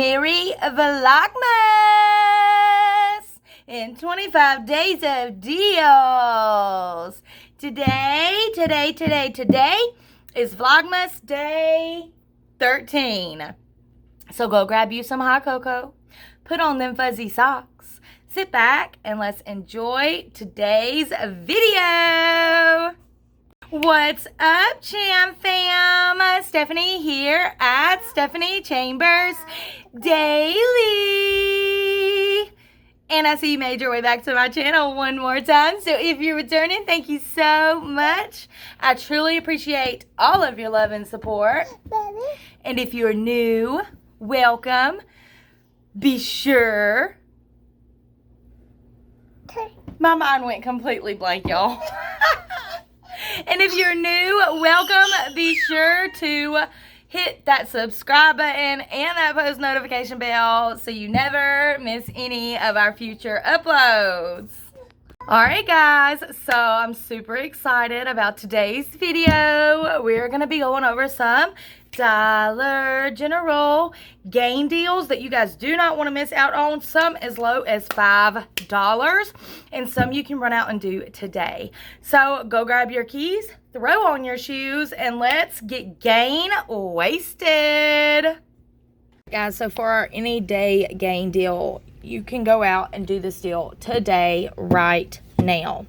Merry Vlogmas and 25 days of deals. Today is Vlogmas day 13. So go grab you some hot cocoa, put on them fuzzy socks, sit back, and let's enjoy today's video. What's up, Cham Fam? Stephanie here at Stephanie Chambers Daily. And I see you made your way back to my channel one more time. So if you're returning, thank you so much. I truly appreciate all of your love and support. And if you're new, welcome. Be sure. My mind went completely blank, y'all. And if you're new, welcome. Be sure to hit that subscribe button and that post notification bell so you never miss any of our future uploads. Alright guys, so I'm super excited about today's video. We're going to be going over some Dollar General gain deals that you guys do not want to miss out on. Some as low as $5 and some you can run out and do today. So go grab your keys, throw on your shoes, and let's get gain wasted. Guys, so for our any day gain deal, you can go out and do this deal today, right now.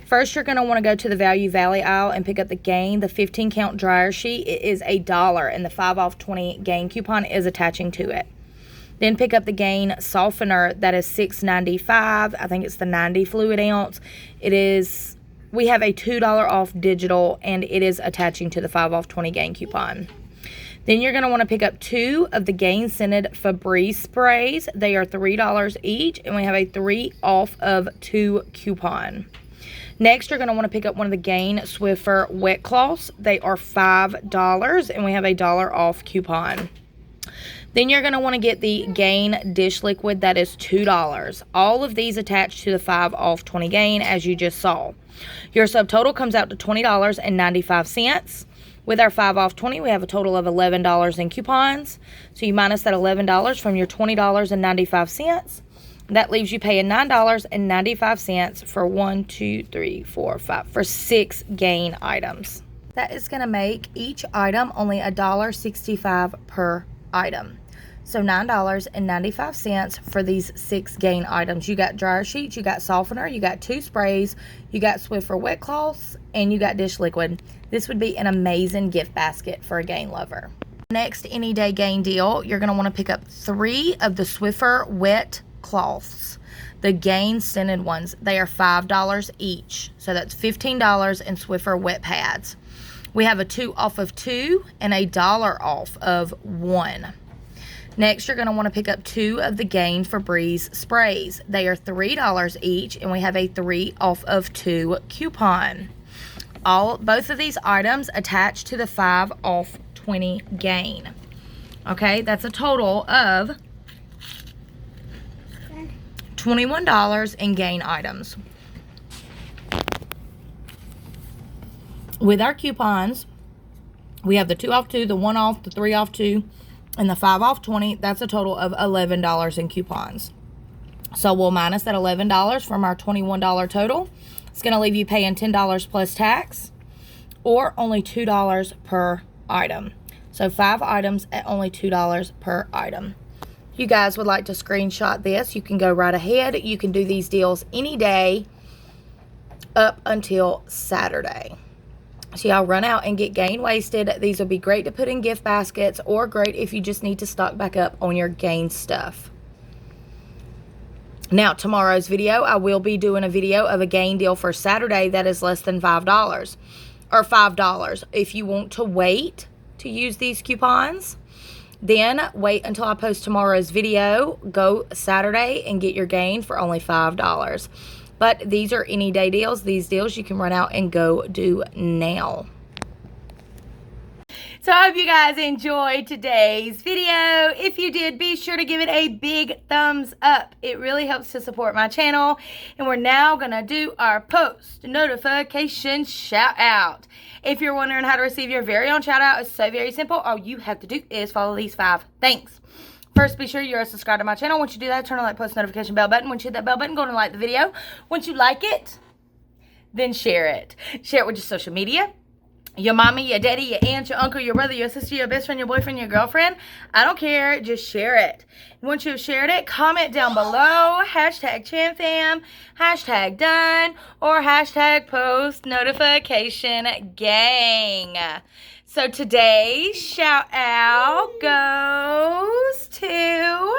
First, you're going to want to go to the Value Valley aisle and pick up the Gain, the 15 count dryer sheet. It is $1 and the 5 off 20 Gain coupon is attaching to it. Then pick up the Gain softener that is $6.95. I think it's the 90 fluid ounce. We have a $2 off digital and it is attaching to the 5 off 20 Gain coupon. Then you're going to want to pick up 2 of the Gain scented Febreze sprays. They are $3 each, and we have a 3 off of 2 coupon. Next, you're going to want to pick up one of the Gain Swiffer wet cloths. They are $5, and we have a $1 off coupon. Then you're going to want to get the Gain dish liquid. That is $2. All of these attached to the 5 off 20 Gain, as you just saw. Your subtotal comes out to $20.95. With our 5 off 20, we have a total of $11 in coupons. So you minus that $11 from your $20.95. That leaves you paying $9.95 for 6 Gain items. That is going to make each item only $1.65 per item. So $9.95 for these 6 Gain items. You got dryer sheets, you got softener, you got 2 sprays, you got Swiffer wet cloths, and you got dish liquid. This would be an amazing gift basket for a Gain lover. Next any day Gain deal, you're going to want to pick up 3 of the Swiffer wet cloths. The Gain scented ones. They are $5 each. So that's $15 in Swiffer wet pads. We have a 2 off of 2 and a $1 off of 1. Next, you're going to want to pick up 2 of the Gain Febreze sprays. They are $3 each, and we have a 3 off of 2 coupon. Both of these items attached to the 5 off 20 Gain. Okay, that's a total of $21 in Gain items. With our coupons, we have the 2 off 2, the 1 off, the 3 off 2, and the 5 off 20. That's a total of $11 in coupons. So we'll minus that $11 from our $21 total. It's going to leave you paying $10 plus tax, or only $2 per item. So 5 items at only $2 per item. If you guys would like to screenshot this, you can go right ahead. You can do these deals any day up until Saturday. So y'all run out and get Gain wasted. These will be great to put in gift baskets, or great if you just need to stock back up on your Gain stuff. Now, tomorrow's video, I will be doing a video of a Gain deal for Saturday that is less than $5. Or $5. If you want to wait to use these coupons, then wait until I post tomorrow's video. Go Saturday and get your Gain for only $5. But these are any day deals. These deals you can run out and go do now. So I hope you guys enjoyed today's video. If you did, be sure to give it a big thumbs up. It really helps to support my channel. And we're now going to do our post notification shout out. If you're wondering how to receive your very own shout out, it's so very simple. All you have to do is follow these 5 things. First, be sure you're subscribed to my channel. Once you do that, turn on that post notification bell button. Once you hit that bell button, go and like the video. Once you like it, then share it. Share it with your social media. Your mommy, your daddy, your aunt, your uncle, your brother, your sister, your best friend, your boyfriend, your girlfriend. I don't care. Just share it. Once you've shared it, comment down below. Hashtag ChanFam, hashtag done, or hashtag post notification gang. So today's shout out goes to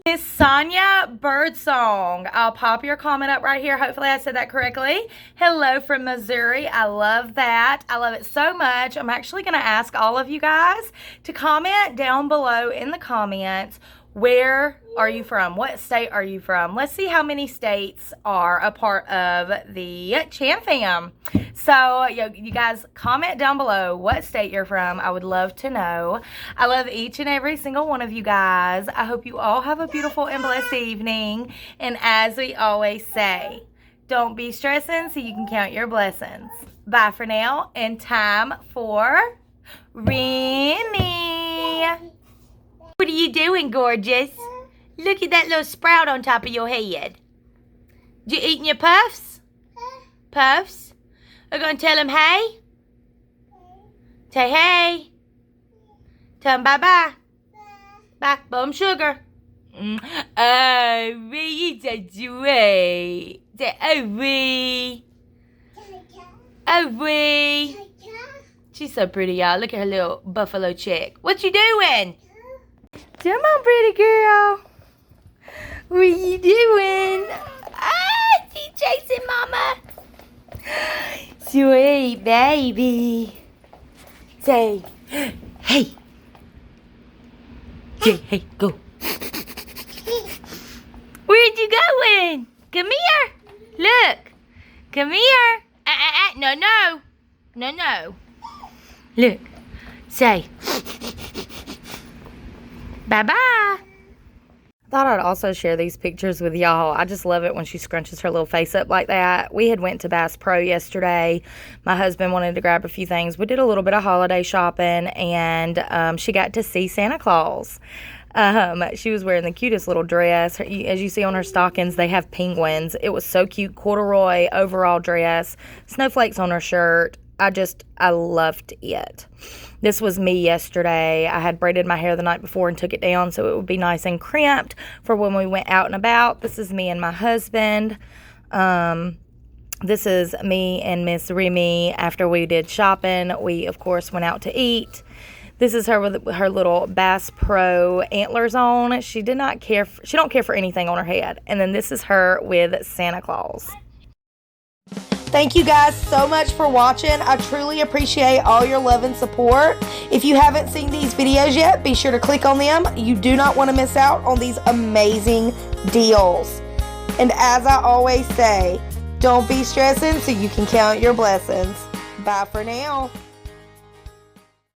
Miss Sonia Birdsong. I'll pop your comment up right here. Hopefully I said that correctly. Hello from Missouri. I love that. I love it so much. I'm actually going to ask all of you guys to comment down below in the comments. Where are you from? What state are you from? Let's see how many states are a part of the ChanFam. So, you guys comment down below what state you're from. I would love to know. I love each and every single one of you guys. I hope you all have a beautiful and blessed evening. And as we always say, don't be stressing so you can count your blessings. Bye for now, and time for Rennie. What are you doing, gorgeous? Look at that little sprout on top of your head. You eating your puffs? Puffs? Are you going to tell him hey? Say hey. Tell him bye-bye. Bye. Bum sugar. Oh, wee, that's way. Say, oh, wee. Oh, wee. She's so pretty, y'all. Look at her little buffalo chick. What you doing? Come on, pretty girl. What are you doing? Ah, she's chasing mama. Sweet baby. Say, hey. Say, hey, go. Where'd you going? Come here. Look. Come here. No, no. No, no. Look. Say. Bye-bye. I thought I'd also share these pictures with y'all. I just love it when she scrunches her little face up like that. We had went to Bass Pro yesterday. My husband wanted to grab a few things. We did a little bit of holiday shopping, and she got to see Santa Claus. She was wearing the cutest little dress. As you see on her stockings, they have penguins. It was so cute. Corduroy overall dress. Snowflakes on her shirt. I loved it. This was me yesterday. I had braided my hair the night before and took it down so it would be nice and crimped for when we went out and about. This is me and my husband. This is me and Miss Remy after we did shopping. We, of course, went out to eat. This is her with her little Bass Pro antlers on. She don't care for anything on her head. And then this is her with Santa Claus. Thank you guys so much for watching. I truly appreciate all your love and support. If you haven't seen these videos yet, be sure to click on them. You do not want to miss out on these amazing deals. And as I always say, don't be stressing so you can count your blessings. Bye for now.